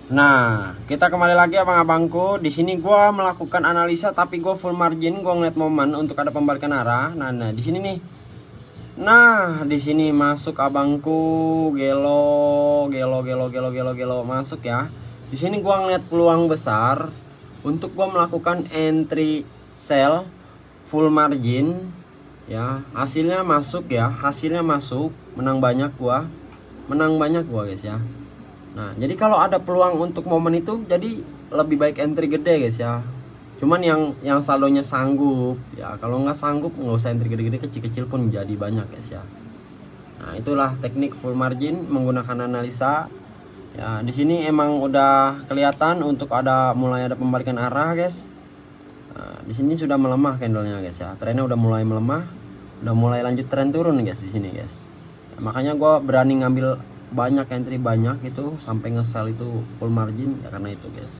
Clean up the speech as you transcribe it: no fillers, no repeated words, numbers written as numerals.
Nah, kita kembali lagi abang-abangku. Di sini gua melakukan analisa tapi gua full margin, gua ngeliat momen untuk ada pembalikan arah. Nah, di sini nih. Nah, di sini masuk abangku, gelo masuk ya. Di sini gua ngeliat peluang besar untuk gua melakukan entry sell full margin ya. Hasilnya masuk ya, hasilnya masuk, menang banyak gua guys ya. Nah, jadi kalau ada peluang untuk momen itu, jadi lebih baik entry gede guys ya. Cuman yang saldonya sanggup ya. Kalau nggak sanggup nggak usah entry gede-gede, kecil-kecil pun jadi banyak guys ya. Nah, itulah teknik full margin menggunakan analisa. Ya, di sini emang udah kelihatan untuk mulai ada pembalikan arah guys. Nah, di sini sudah melemah candlenya guys ya. Trennya udah mulai melemah, udah mulai lanjut tren turun guys di sini guys. Ya, makanya gue berani ngambil banyak entry banyak itu sampai nge-sell itu full margin ya karena itu guys.